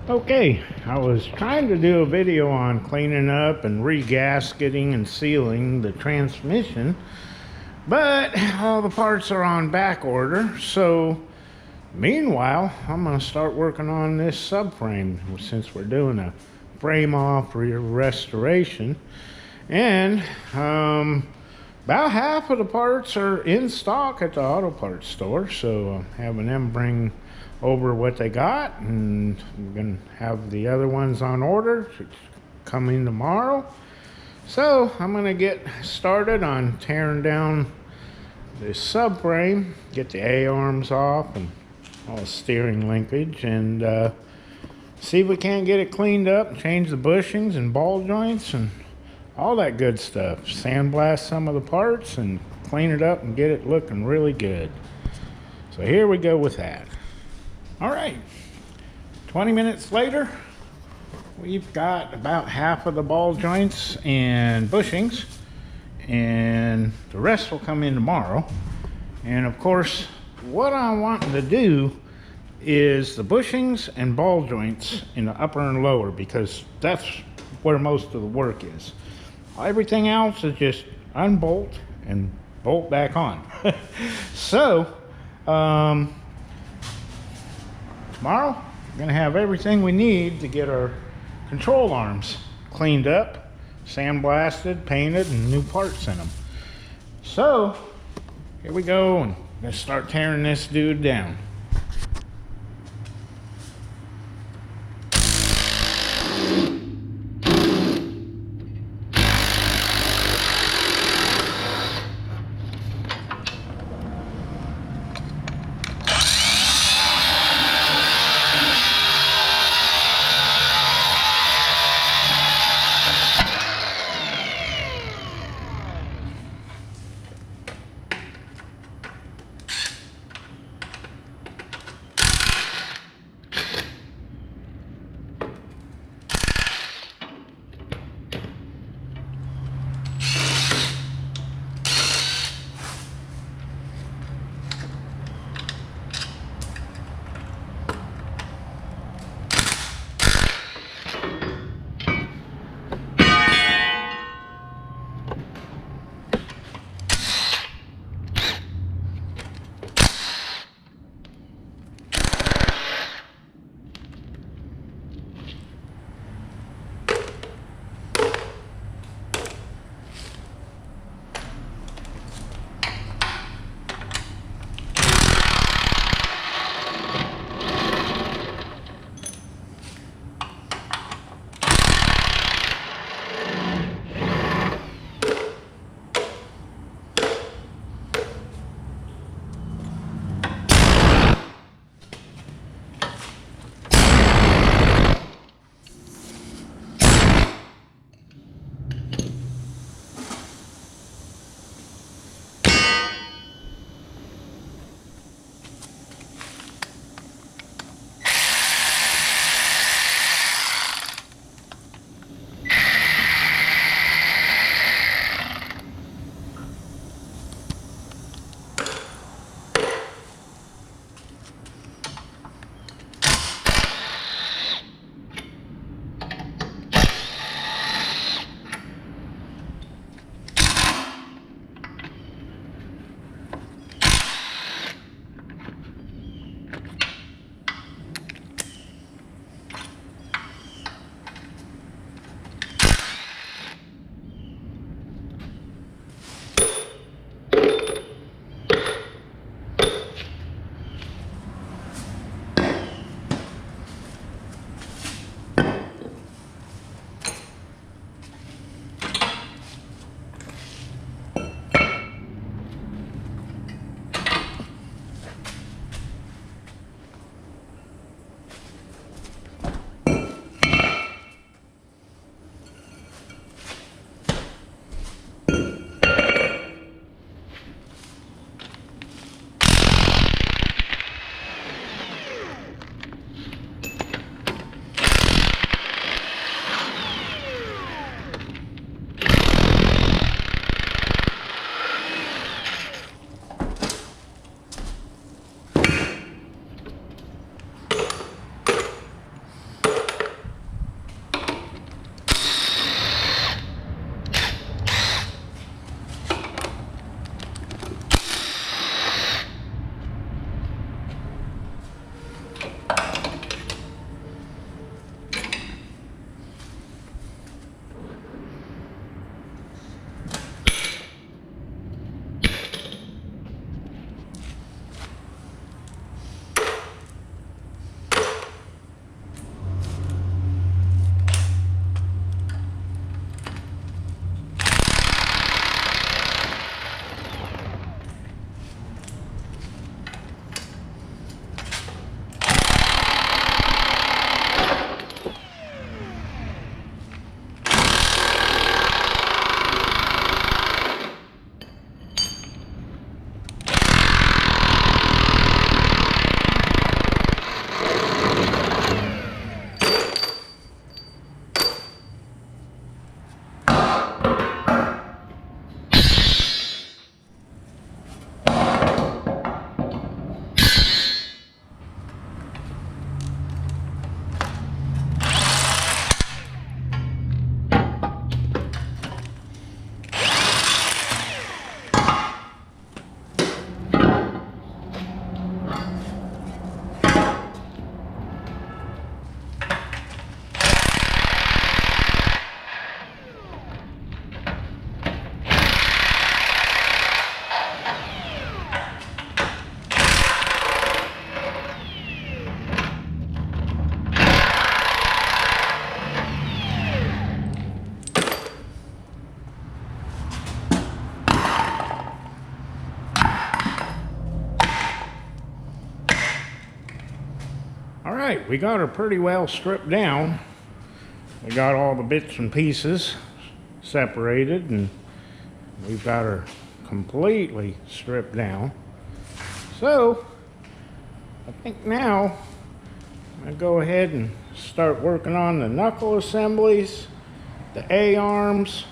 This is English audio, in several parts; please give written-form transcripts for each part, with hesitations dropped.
Okay, I was trying to do a video on cleaning up and re-gasketing and sealing the transmission, but all the parts are on back order. So meanwhile, I'm going to start working on this subframe since we're doing a frame off restoration. And about half of the parts are in stock at the auto parts store, so I'm having them bring over what they got, and we're gonna have the other ones on order coming tomorrow. So I'm gonna get started on tearing down this subframe, get the A-arms off and all the steering linkage, and see if we can't get it cleaned up, change the bushings and ball joints and all that good stuff. Sandblast some of the parts and clean it up and get it looking really good. So here we go with that. All right, 20 minutes later, we've got about half of the ball joints and bushings, and the rest will come in tomorrow. And of course, what I'm wanting to do is the bushings and ball joints in the upper and lower, because that's where most of the work is. Everything else is just unbolt and bolt back on. So, tomorrow, we're going to have everything we need to get our control arms cleaned up, sandblasted, painted, and new parts in them. So, here we go, and let's start tearing this dude down. right, we got her pretty well stripped down. We got all the bits and pieces separated, and we've got her completely stripped down. So I think now I'm going to go ahead and start working on the knuckle assemblies, the A-arms,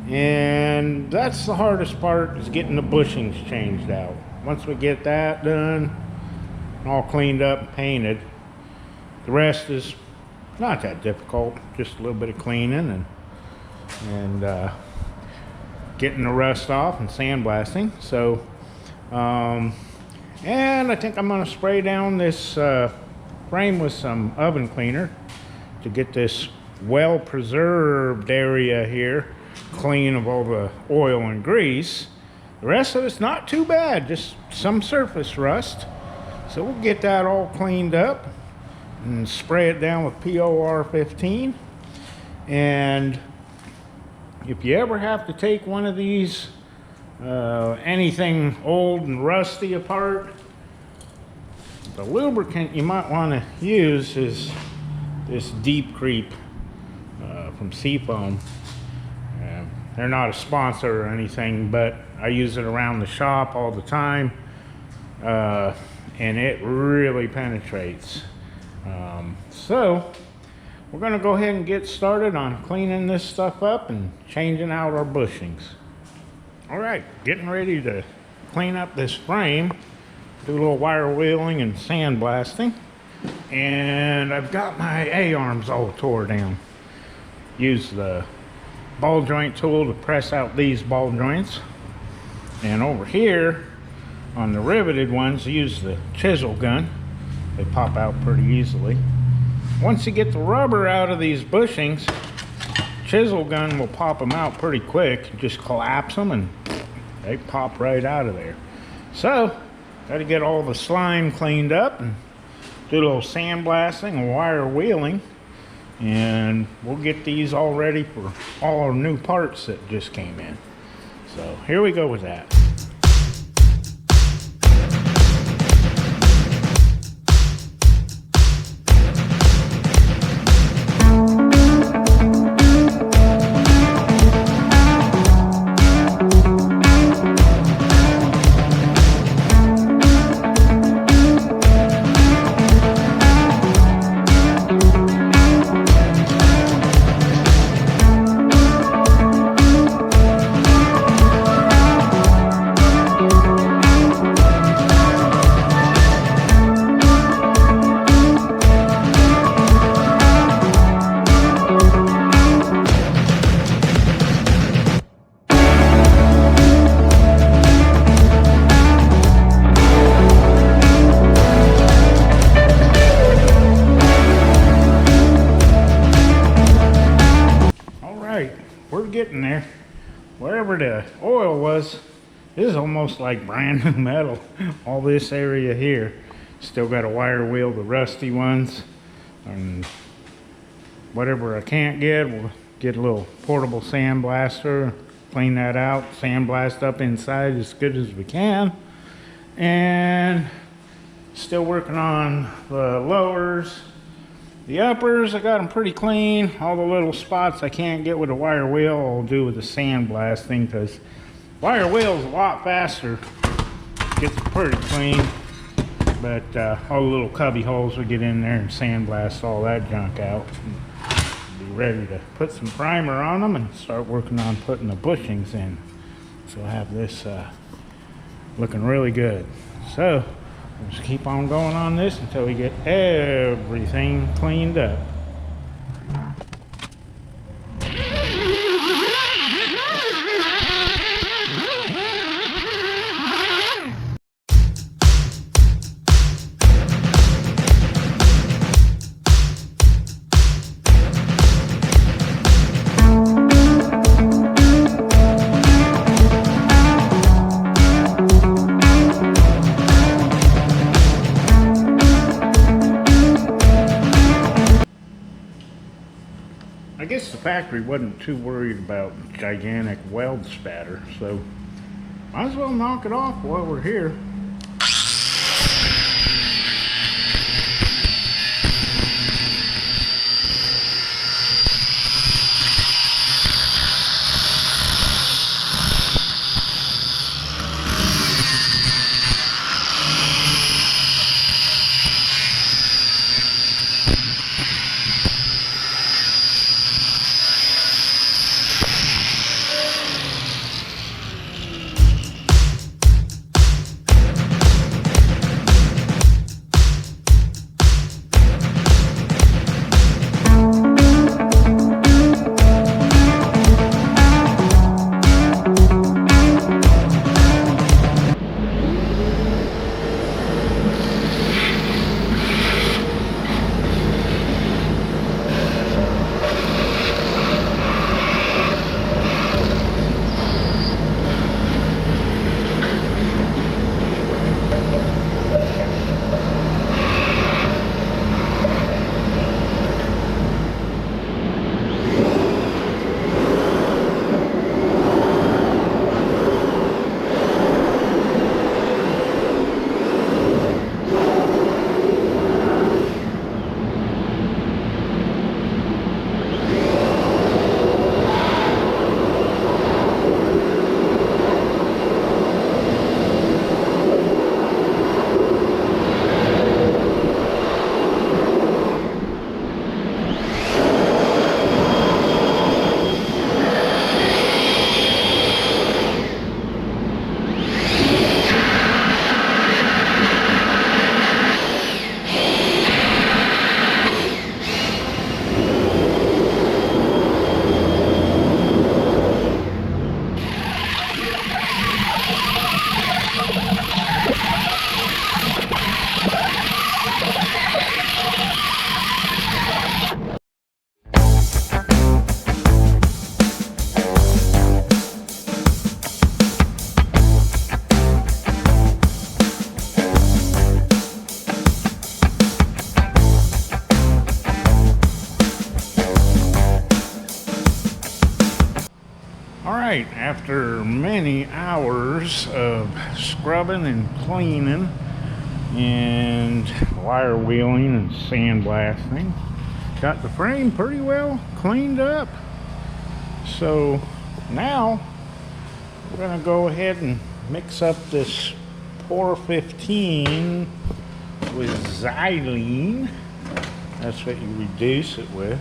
and that's the hardest part, is getting the bushings changed out. Once we get that done, all cleaned up, painted, the rest is not that difficult. Just a little bit of cleaning and getting the rust off and sandblasting. So, and I think I'm going to spray down this frame with some oven cleaner to get this well-preserved area here clean of all the oil and grease. The rest of it's not too bad, just some surface rust. So we'll get that all cleaned up and spray it down with POR 15. And if you ever have to take one of these, anything old and rusty apart, the lubricant you might want to use is this Deep Creep from Seafoam. They're not a sponsor or anything, but I use it around the shop all the time, and it really penetrates. So we're going to go ahead and get started on cleaning this stuff up and changing out our bushings. All right, getting ready to clean up this frame, do a little wire wheeling and sandblasting, and I've got my A-arms all tore down. Use the ball joint tool to press out these ball joints, and over here on the riveted ones, use the chisel gun. They pop out pretty easily. Once you get the rubber out of these bushings, chisel gun will pop them out pretty quick. Just collapse them and they pop right out of there. So got to get all the slime cleaned up and do a little sandblasting and wire wheeling, and we'll get these all ready for all our new parts that just came in. So here we go with that. We're getting there. Wherever the oil was, this is almost like brand new metal. All this area here. Still got to wire wheel the rusty ones, and whatever I can't get, we'll get a little portable sandblaster, clean that out, sandblast up inside as good as we can. And still working on the lowers. The uppers, I got them pretty clean. All the little spots I can't get with a wire wheel, I'll do with the sandblasting, because wire wheel is a lot faster. Gets pretty clean. But all the little cubby holes, we get in there and sandblast all that junk out. Be ready to put some primer on them and start working on putting the bushings in. So I have this looking really good. So we'll just keep on going on this until we get everything cleaned up. I guess the factory wasn't too worried about gigantic weld spatter, so might as well knock it off while we're here. All right, after many hours of scrubbing and cleaning and wire wheeling and sandblasting, got the frame pretty well cleaned up. So now we're gonna go ahead and mix up this Pour 15 with xylene. That's what you reduce it with.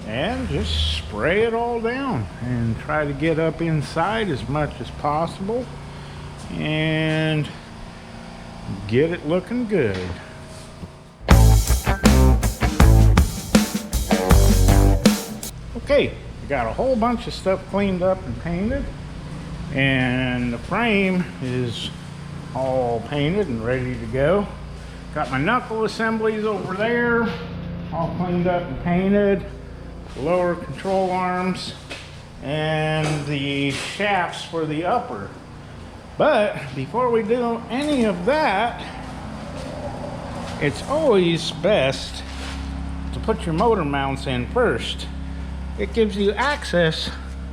And just spray it all down and try to get up inside as much as possible and get it looking good. Okay, we got a whole bunch of stuff cleaned up and painted, and the frame is all painted and ready to go. Got my knuckle assemblies over there, all cleaned up and painted. Lower control arms and the shafts for the upper. But before we do any of that, it's always best to put your motor mounts in first. It gives you access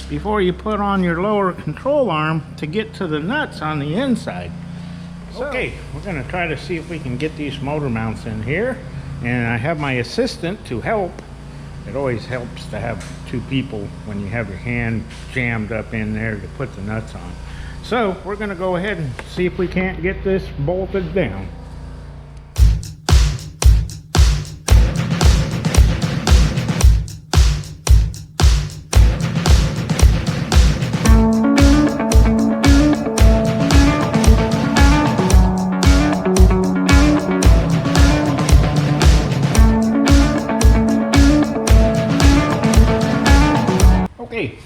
before you put on your lower control arm to get to the nuts on the inside. Okay, we're going to try to see if we can get these motor mounts in here, and I have my assistant to help. It always helps to have two people when you have your hand jammed up in there to put the nuts on. So we're going to go ahead and see if we can't get this bolted down. Okay,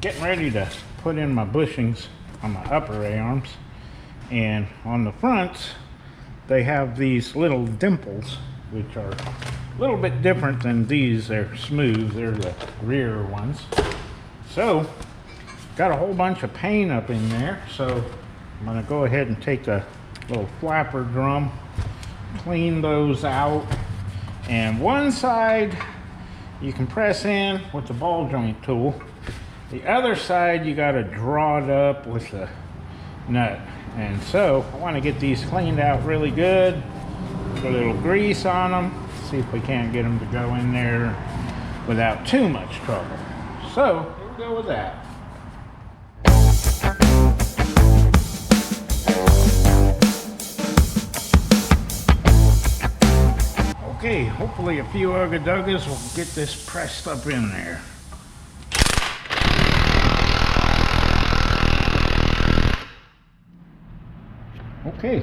getting ready to put in my bushings on my upper A-arms, and on the fronts they have these little dimples which are a little bit different than these. They're smooth, they're the rear ones. So got a whole bunch of paint up in there, so I'm going to go ahead and take a little flapper drum, clean those out, and one side you can press in with the ball joint tool. The other side you got to draw it up with the nut. And so I want to get these cleaned out really good, put a little grease on them, see if we can't get them to go in there without too much trouble. So we'll go with that. Okay, hopefully a few ugga-duggas will get this pressed up in there. Okay.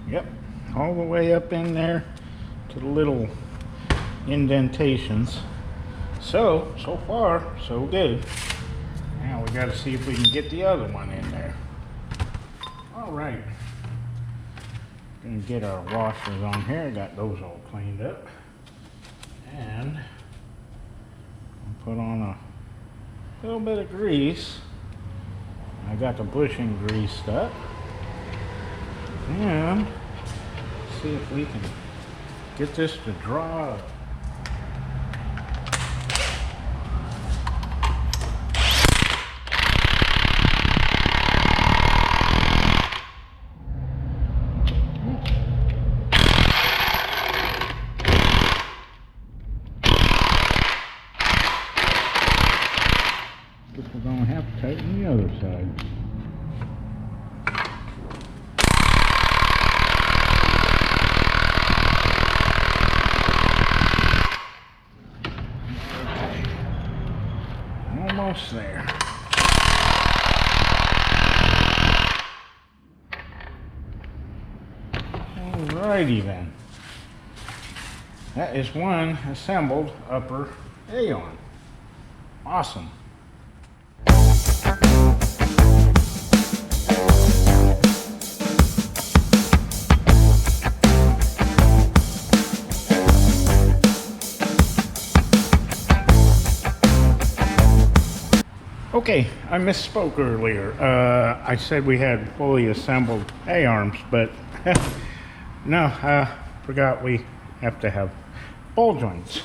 Yep, all the way up in there to the little indentations. So far, so good. Now we got to see if we can get the other one in there. All right. Gonna get our washers on here. Got those all cleaned up. And I'll put on a little bit of grease. I got the bushing greased up. And see if we can get this to draw up. We're going to have to tighten the other side. Okay. Almost there. Alrighty then. That is one assembled upper A-arm. Awesome. Okay, I misspoke earlier. I said we had fully assembled A-arms, but No, forgot we have to have ball joints.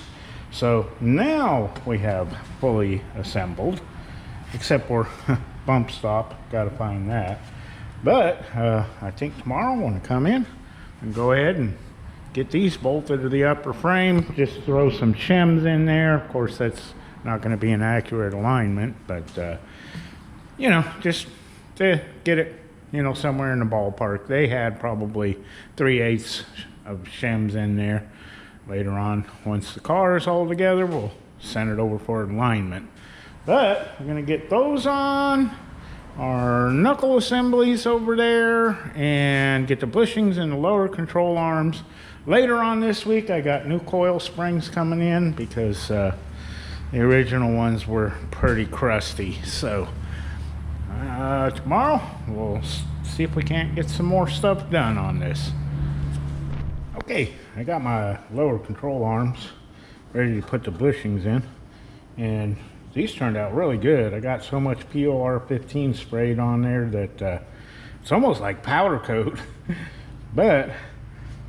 So now we have fully assembled, except for bump stop, gotta find that. But I think tomorrow I'm gonna come in and go ahead and get these bolted to the upper frame, just throw some shims in there. Of course, that's not gonna be an accurate alignment, but you know, just to get it, you know, somewhere in the ballpark. They had probably 3/8 of shims in there. Later on, once the car is all together, we'll send it over for alignment. But we're gonna get those on, our knuckle assemblies over there, and get the bushings and the lower control arms. Later on this week, I got new coil springs coming in because the original ones were pretty crusty. So tomorrow we'll see if we can't get some more stuff done on this. Okay, I got my lower control arms ready to put the bushings in, and these turned out really good. I got so much POR 15 sprayed on there that it's almost like powder coat. But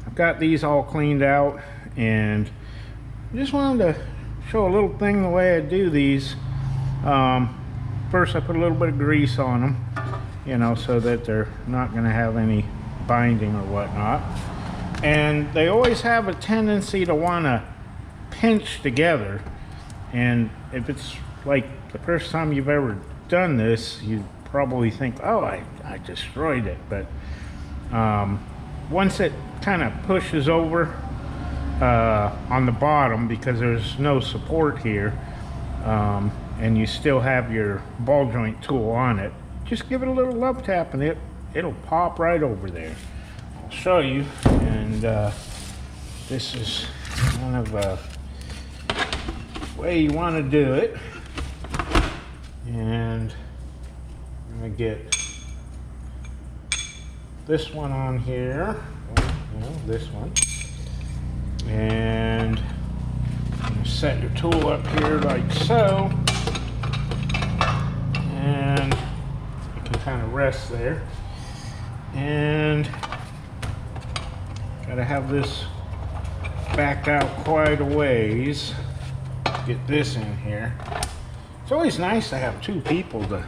I've got these all cleaned out, and I just wanted to show a little thing the way I do these. First I put a little bit of grease on them, you know, so that they're not going to have any binding or whatnot. And they always have a tendency to want to pinch together, and if it's like the first time you've ever done this, you probably think, oh, I destroyed it. But once it kind of pushes over on the bottom, because there's no support here, and you still have your ball joint tool on it, just give it a little love tap and it'll pop right over there. I'll show you. And this is kind of a way you want to do it. And I'm going to get this one on here, this one, and I'm going to set your tool up here like so, and you can kind of rest there. And gotta have this backed out quite a ways. Get this in here. It's always nice to have two people to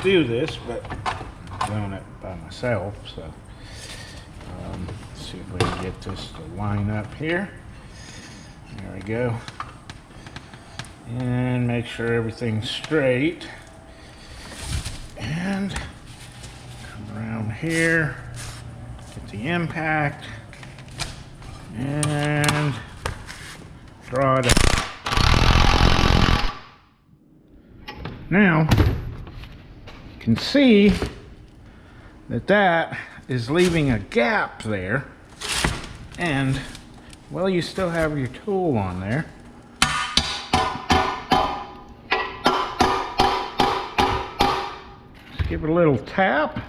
do this, but I'm doing it by myself. So let's see if we can get this to line up here. There we go. And make sure everything's straight. And come around here. Get the impact and draw it up. Now you can see that is leaving a gap there, and well, you still have your tool on there. Just give it a little tap.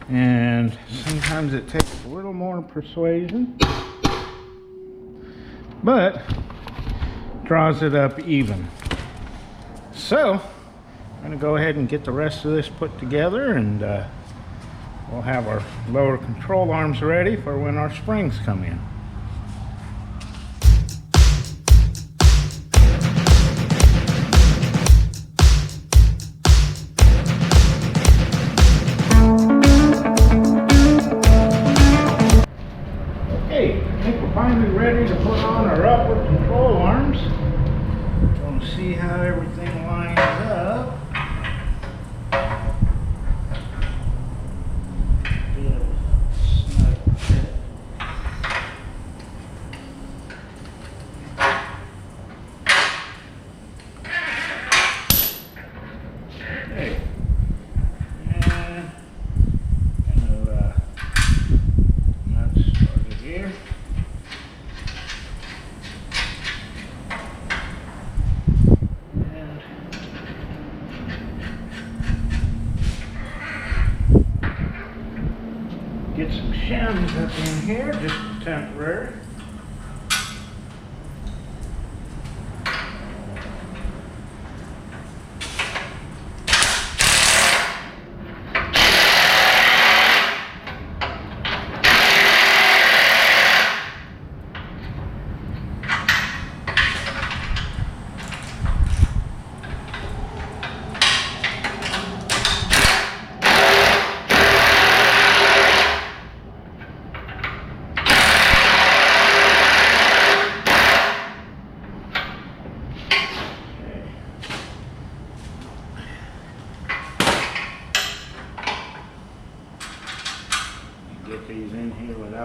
And sometimes it takes a little more persuasion, but draws it up even. So I'm going to go ahead and get the rest of this put together, and we'll have our lower control arms ready for when our springs come in. Finally ready to put on our upper control arms. Going to see how everything lines up. Snug fit. Okay. And nuts started here. Get some shims up in here, just temporary.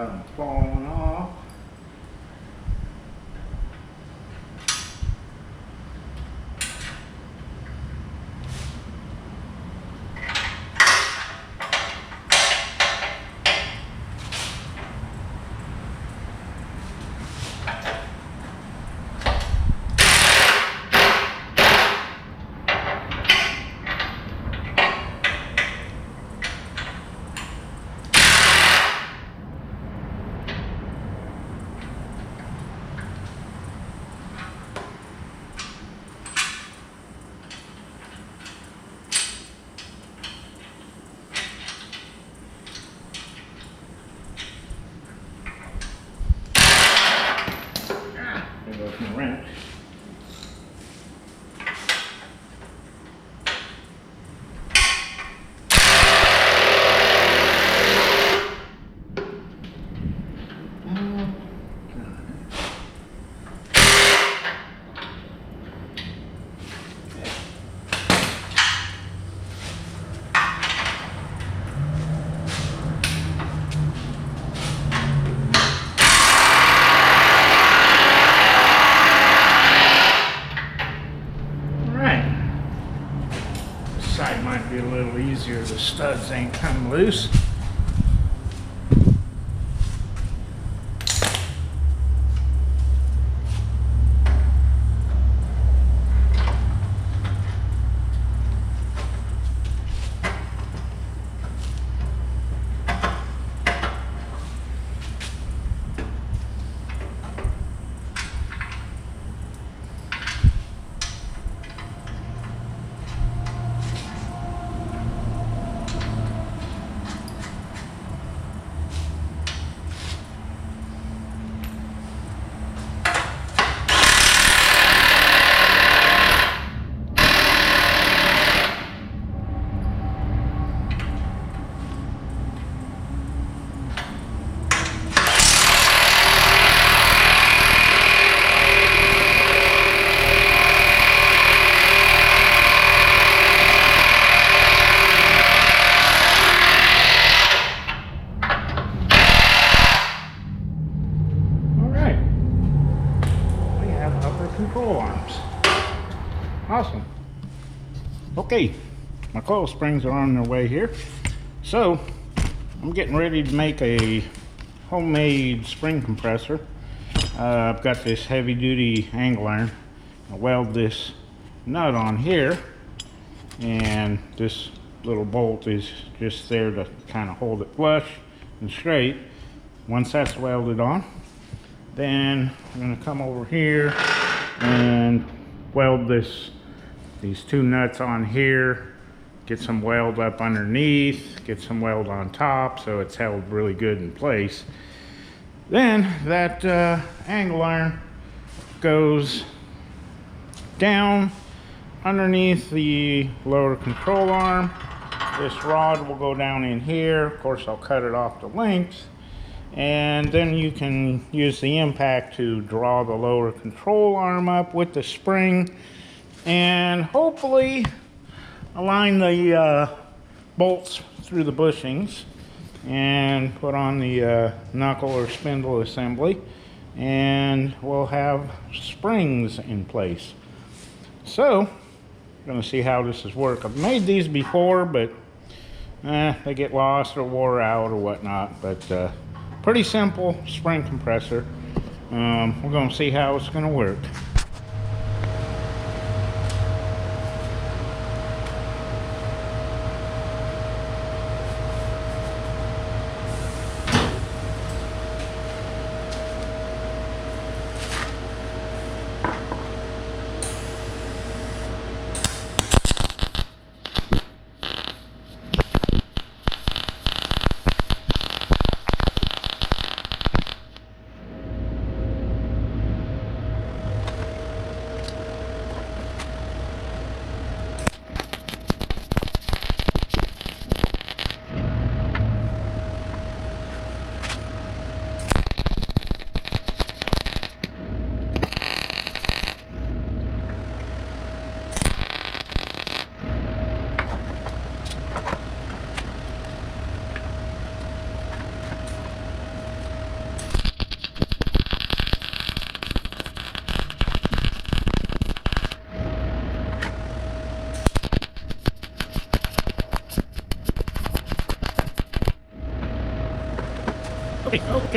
them falling off. There goes my wrench. Side might be a little easier, the studs ain't come loose. Control arms. Awesome. Okay, my coil springs are on their way here. So I'm getting ready to make a homemade spring compressor. I've got this heavy duty angle iron. I weld this nut on here, and this little bolt is just there to kind of hold it flush and straight. Once that's welded on, then I'm going to come over here and weld these two nuts on here, get some weld up underneath, get some weld on top so it's held really good in place. Then that angle iron goes down underneath the lower control arm. This rod will go down in here. Of course, I'll cut it off to length. And then you can use the impact to draw the lower control arm up with the spring and hopefully align the bolts through the bushings and put on the knuckle or spindle assembly, and we'll have springs in place. So, I'm going to see how this is work. I've made these before, but they get lost or wore out or whatnot. But pretty simple spring compressor. We're going to see how it's going to work.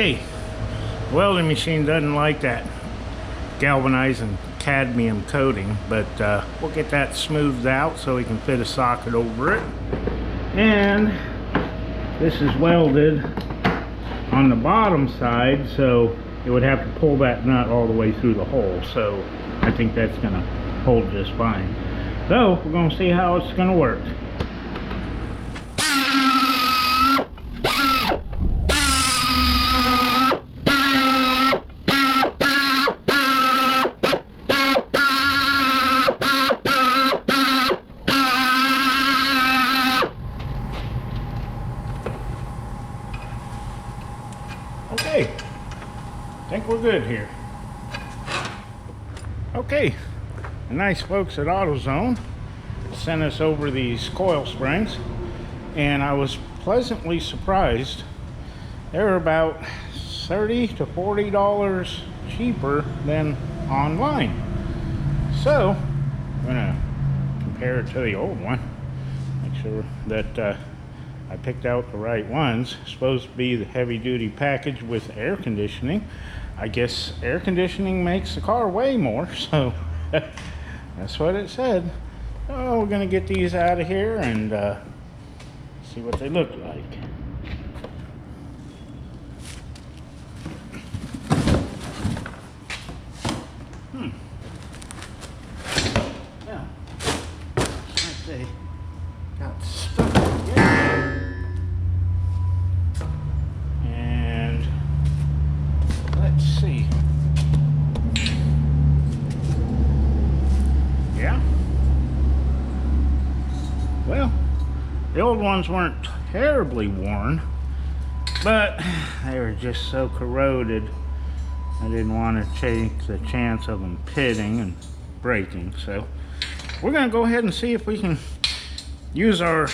Okay, welding machine doesn't like that galvanizing cadmium coating, but we'll get that smoothed out so we can fit a socket over it. And this is welded on the bottom side, so it would have to pull that nut all the way through the hole, so I think that's going to hold just fine. So we're going to see how it's going to work. Okay, I think we're good here. Okay, the nice folks at AutoZone sent us over these coil springs, and I was pleasantly surprised. They're about $30 to $40 cheaper than online. So I'm gonna compare it to the old one, make sure that I picked out the right ones. Supposed to be the heavy-duty package with air conditioning. I guess air conditioning makes the car weigh more, so that's what it said. Oh, we're gonna get these out of here and see what they look like. Now, like they got stuck together. And let's see. Yeah. Well, the old ones weren't terribly worn, but they were just so corroded I didn't want to take the chance of them pitting and breaking. So we're going to go ahead and see if we can use our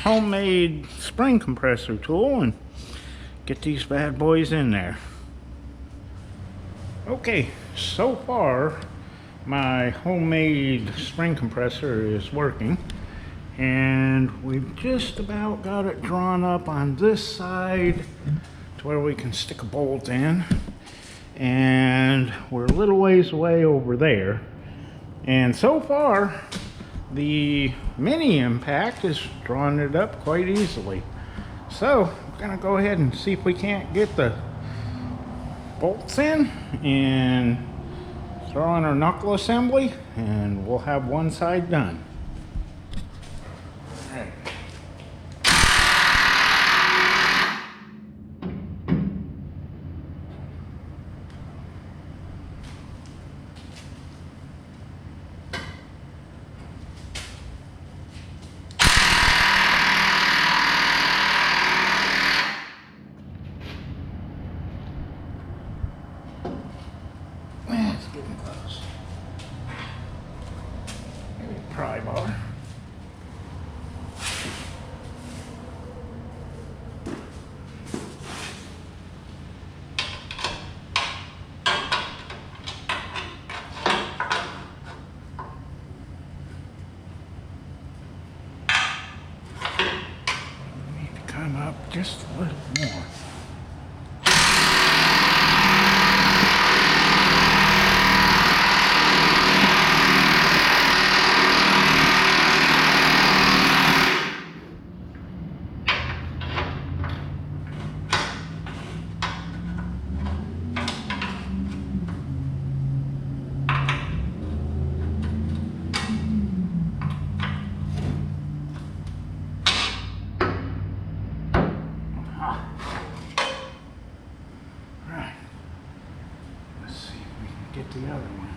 homemade spring compressor tool and get these bad boys in there. Okay, so far my homemade spring compressor is working, and we've just about got it drawn up on this side to where we can stick a bolt in, and we're a little ways away over there. And so far the mini impact is drawing it up quite easily. So we're gonna go ahead and see if we can't get the bolts in and throw in our knuckle assembly, and we'll have one side done. All right. It's getting close. Maybe a pry bar. We need to come up just a little more. Right. Let's see if we can get the other one.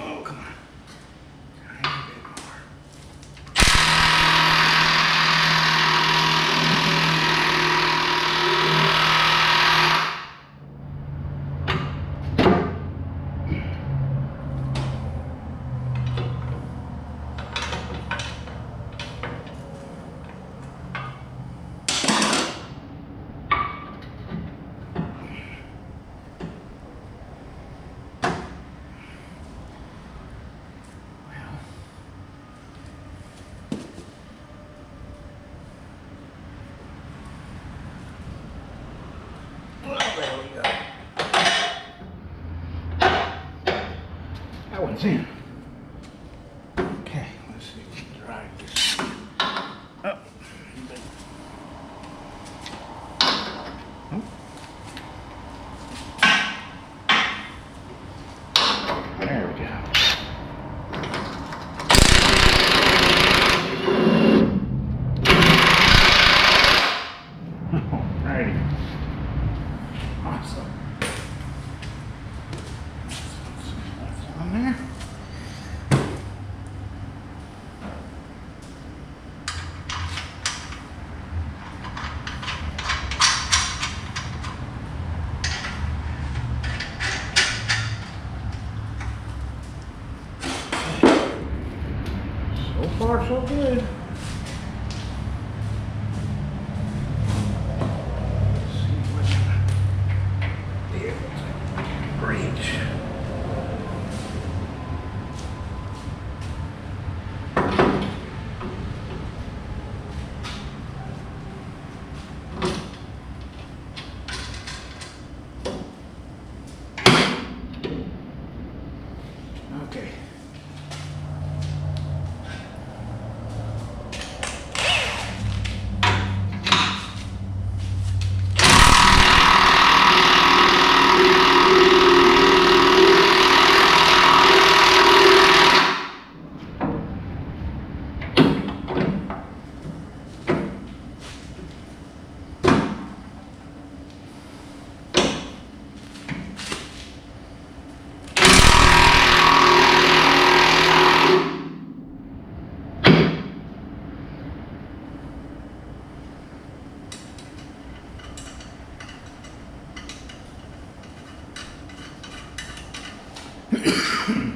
Oh, come on. That one's in. Okay, let's see if we can drive this up. There we go. Alrighty. Awesome. That's on there. So far, so good. Let's see what's be able to reach. Okay.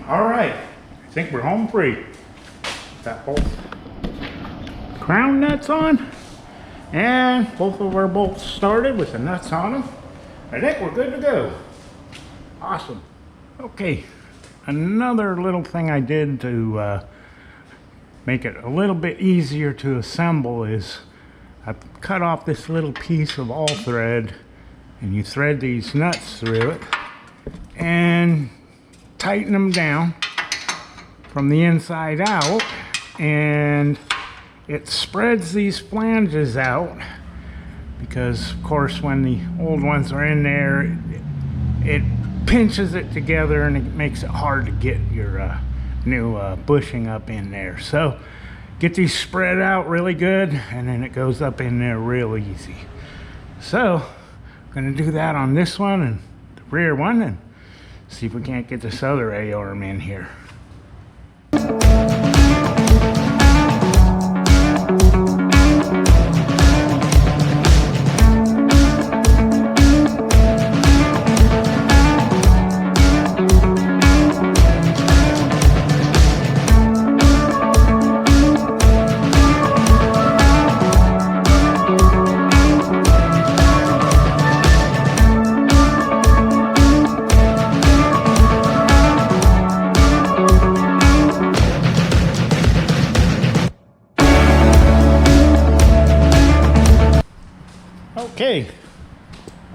All right, I think we're home free. Got both crown nuts on, and both of our bolts started with the nuts on them. I think we're good to go. Awesome. Okay, another little thing I did to make it a little bit easier to assemble is I cut off this little piece of all thread, and you thread these nuts through it and tighten them down from the inside out, and it spreads these flanges out because of course when the old ones are in there it pinches it together and it makes it hard to get your new bushing up in there. So get these spread out really good and then it goes up in there real easy. So I'm going to do that on this one and the rear one and see if we can't get this other A-arm in here. Okay,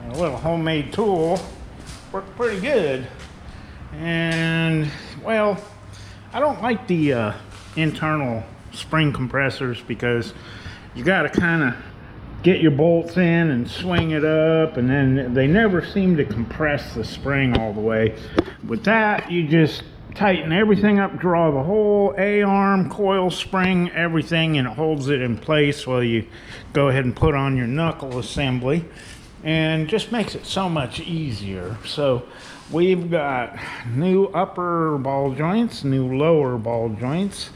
a little homemade tool worked pretty good, and well, I don't like the internal spring compressors because you got to kind of get your bolts in and swing it up, and then they never seem to compress the spring all the way. With that, you just tighten everything up, draw the whole A-arm, coil spring, everything, and it holds it in place while you go ahead and put on your knuckle assembly, and just makes it so much easier. So we've got new upper ball joints, new lower ball joints,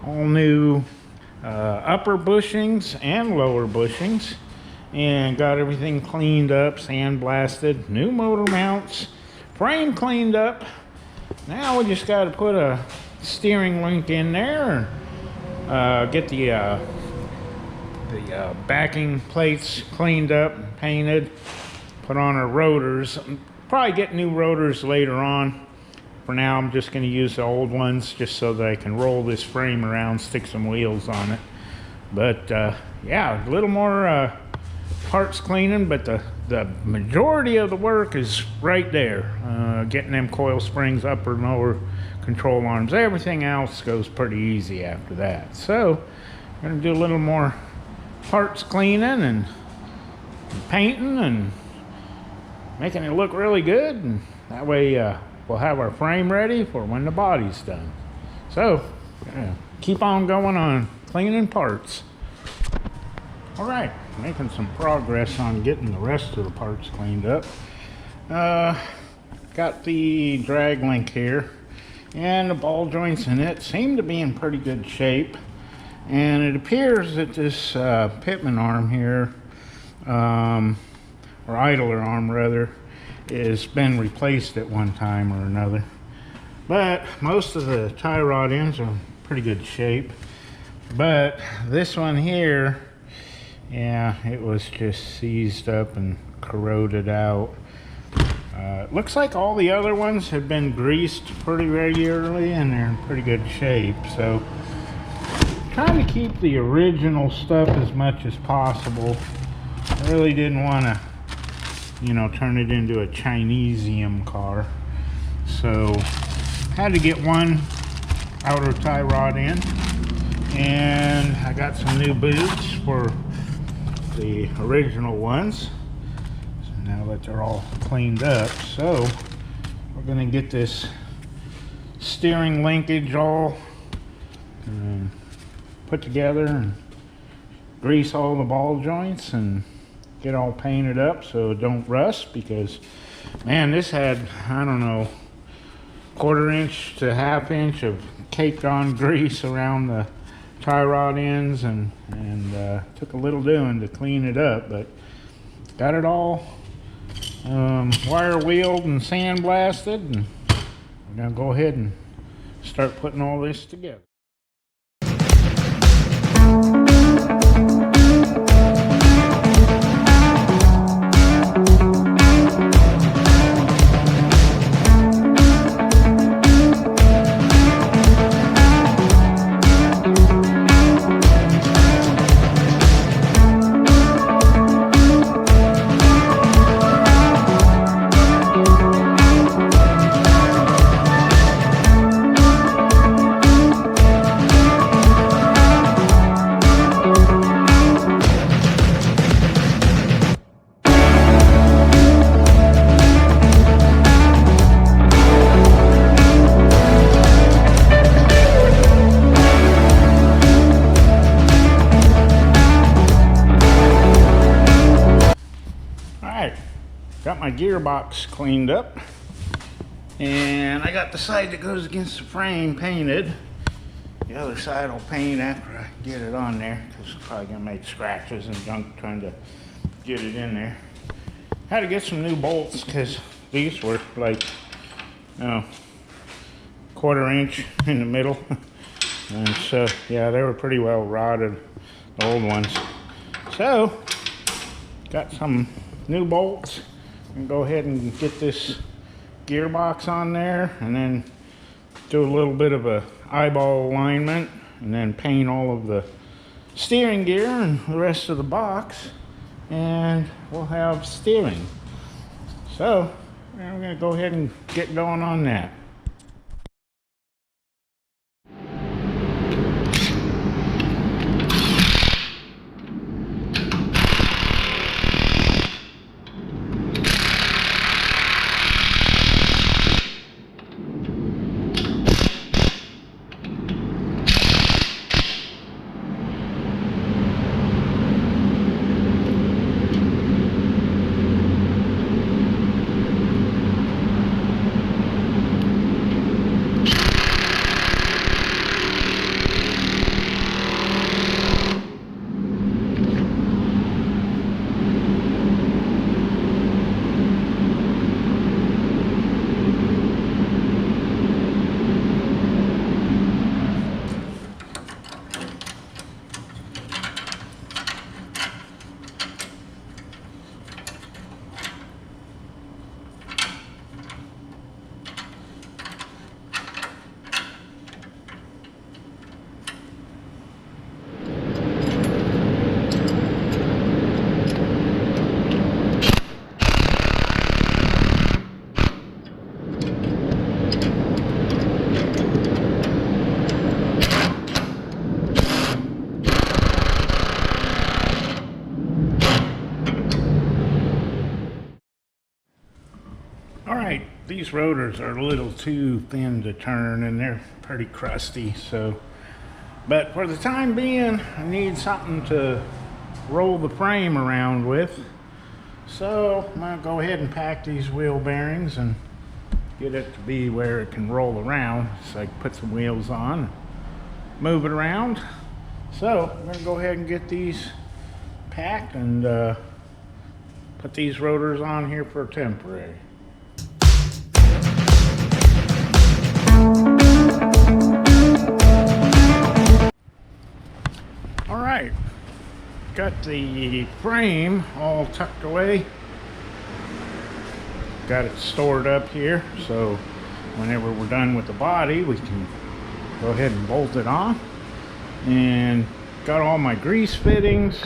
all new upper bushings and lower bushings, and got everything cleaned up, sandblasted, new motor mounts, frame cleaned up. Now we just got to put a steering link in there and get the backing plates cleaned up, painted, put on our rotors. Probably get new rotors later on. For now, I'm just going to use the old ones just so that I can roll this frame around, stick some wheels on it. But yeah, a little more parts cleaning, but the the majority of the work is right there. Getting them coil springs, upper and lower control arms. Everything else goes pretty easy after that. So I'm going to do a little more parts cleaning and painting and making it look really good, and that way we'll have our frame ready for when the body's done. So keep on going on cleaning parts. All right, making some progress on getting the rest of the parts cleaned up. Got the drag link here, and the ball joints in it seem to be in pretty good shape. And it appears that this pitman arm here, or idler arm rather, has been replaced at one time or another. But most of the tie rod ends are in pretty good shape. But this one here, yeah, it was just seized up and corroded out. It looks like all the other ones have been greased pretty regularly and they're in pretty good shape. So trying to keep the original stuff as much as possible. I really didn't want to, you know, turn it into a Chinesium car. So had to get one outer tie rod in, and I got some new boots for the original ones. So now that they're all cleaned up, so we're gonna get this steering linkage all put together and grease all the ball joints and get all painted up so it don't rust, because man, this had, I don't know, 1/4 inch to 1/2 inch of caked on grease around the tie rod ends, and took a little doing to clean it up, but got it all wire wheeled and sandblasted, and we're gonna go ahead and start putting all this together. Got my gearbox cleaned up, and I got the side that goes against the frame painted. The other side will paint after I get it on there, because it's probably gonna make scratches and junk trying to get it in there. Had to get some new bolts because these were like 1/4 inch in the middle. And so yeah, they were pretty well rotted, the old ones. So got some new bolts. And go ahead and get this gearbox on there, and then do a little bit of a eyeball alignment, and then paint all of the steering gear and the rest of the box, and we'll have steering. So we're going to go ahead and get going on that. these rotors are a little too thin to turn and they're pretty crusty, so but for the time being I need something to roll the frame around with. So I'm going to go ahead and pack these wheel bearings and get it to be where it can roll around, so I can put some wheels on, move it around. So I'm going to go ahead and get these packed and put these rotors on here for temporary. All right, got the frame all tucked away. Got it stored up here, so whenever we're done with the body, we can go ahead and bolt it on. And got all my grease fittings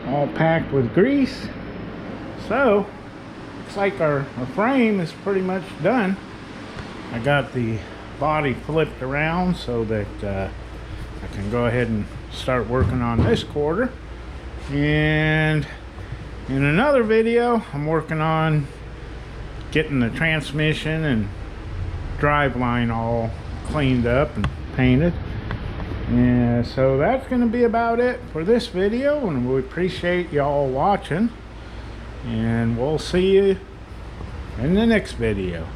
all packed with grease. So looks like our frame is pretty much done. I got the body flipped around so that I can go ahead and start working on this quarter. And in another video, I'm working on getting the transmission and drive line all cleaned up and painted. And so that's going to be about it for this video, and we appreciate y'all watching, and we'll see you in the next video.